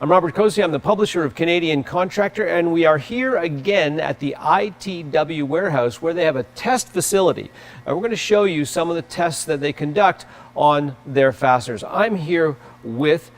I'm Robert Cozy. I'm the publisher of Canadian Contractor, and we are here again at the ITW warehouse where they have a test facility. And we're going to show you some of the tests that they conduct on their fasteners. I'm here with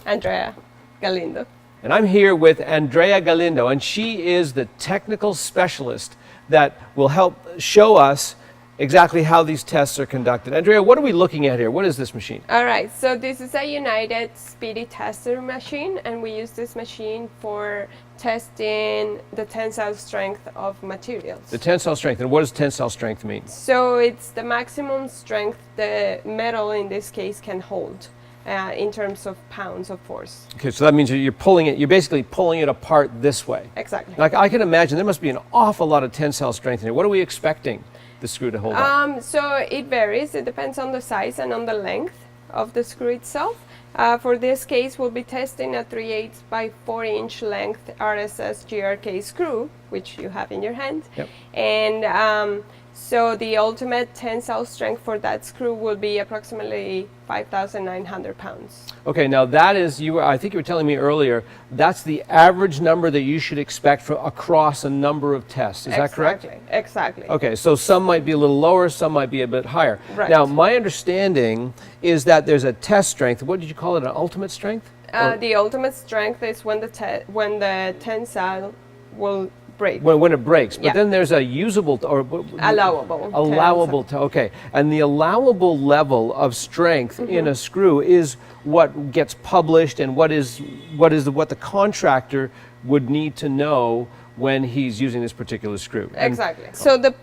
Andrea Galindo. And I'm here with Andrea Galindo, and she is the technical specialist that will help show us exactly how these tests are conducted. Andrea, what are we looking at here? What is this machine? All right, so this is a United Speedy Tester machine, and we use this machine for testing the tensile strength of materials. The tensile strength, and what does tensile strength mean? So it's the maximum strength the metal in this case can hold in terms of pounds of force. Okay, so that means you're pulling it, you're basically pulling it apart this way. Exactly. Like I can imagine there must be an awful lot of tensile strength in here. What are we expecting the screw to hold up? So it varies. It depends on the size and on the length of the screw itself. For this case, we'll be testing a 3/8 by 4-inch length RSS GRK screw, which you have in your hand. Yep. And so the ultimate tensile strength for that screw will be approximately 5,900 pounds. Okay, now that is, I think you were telling me earlier, that's the average number that you should expect for across a number of tests. Is that correct? Exactly. Okay, so some might be a little lower, some might be a bit higher. Right. Now, my understanding is that there's a test strength. What did you call it, an ultimate strength? The ultimate strength is when the tensile will break. When it breaks, but Yeah. then there's a usable or Allowable tensile. Okay, and the allowable level of strength in a screw is what gets published, and what the contractor would need to know when he's using this particular screw. Exactly. So the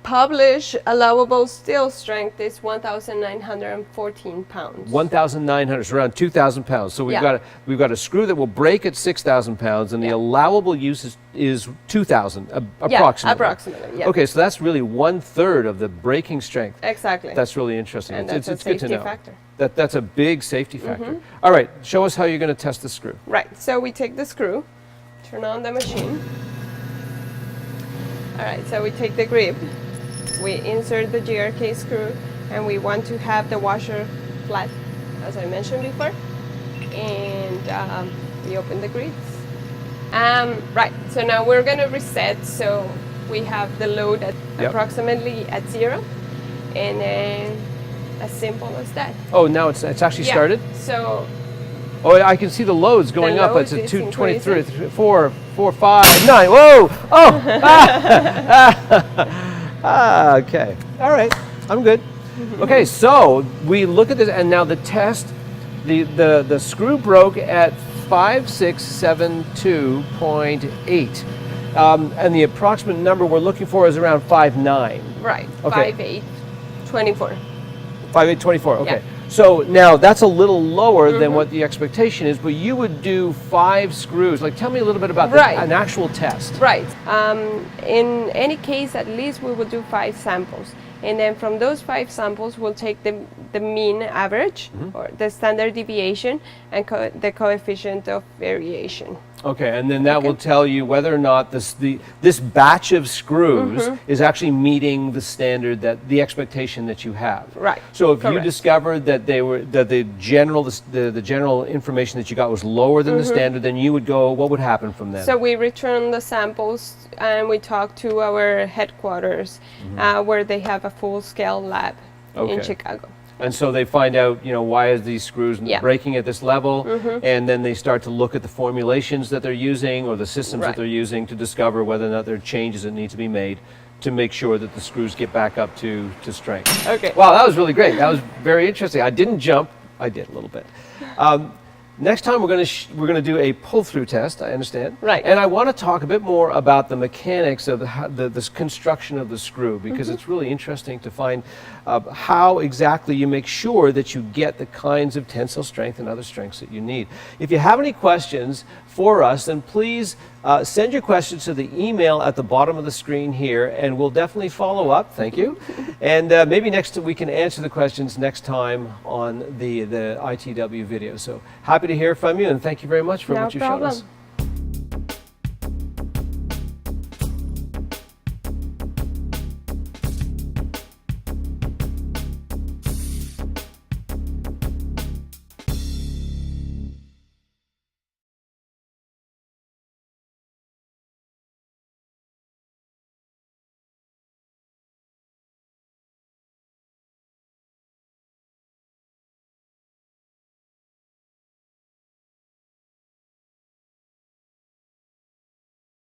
published allowable steel strength is 1,914 pounds. 1,900, so around 2,000 pounds. So we've Yeah. got a screw that will break at 6,000 pounds, and the allowable use is 2,000 approximately. Yeah, approximately. Yeah. Okay, so that's really 1/3 of the breaking strength. Exactly. That's really interesting. And it's that's a good to safety know. factor. That's a big safety factor. All right, show us how you're going to test the screw. Right. So we take the screw, turn on the machine. All right. So we take the grip. We insert the GRK screw, and we want to have the washer flat, as I mentioned before. And we open the grids. Right, so now we're going to reset, so we have the load at approximately at 0, and as simple as that. Oh, now it's actually started? So. Oh, I can see the loads going up. It's at 223, 4, 5, 9. Whoa! Oh! Okay. All right. I'm good. Okay, so we look at this, and now the test, the screw broke at 5672.8. And the approximate number we're looking for is around 5.9. Right. Okay. 5.824. 5.824. Okay. Yeah. So now that's a little lower than what the expectation is, but you would do 5 screws. Like, tell me a little bit about an actual test. Right. In any case, at least we will do 5 samples. And then from those 5 samples, we'll take the mean average, or the standard deviation, and the coefficient of variation. Okay, and then that will tell you whether or not this batch of screws is actually meeting the standard, the expectation that you have. Right. So if you discovered that the general information that you got was lower than the standard, then you would go. What would happen from then? So we return the samples, and we talk to our headquarters, where they have a full-scale lab in Chicago. And so they find out, why is these screws breaking at this level, and then they start to look at the formulations that they're using or the systems that they're using to discover whether or not there are changes that need to be made to make sure that the screws get back up to strength. Okay. Wow, that was really great. That was very interesting. I didn't jump. I did a little bit. Next time we're going to do a pull-through test. I understand. Right. And I want to talk a bit more about the mechanics of the construction of the screw, because it's really interesting to find how exactly you make sure that you get the kinds of tensile strength and other strengths that you need. If you have any questions for us, then please send your questions to the email at the bottom of the screen here, and we'll definitely follow up. Thank you. And maybe we can answer the questions next time on the ITW video. So happy to hear from you, and thank you very much for what you showed us. No problem.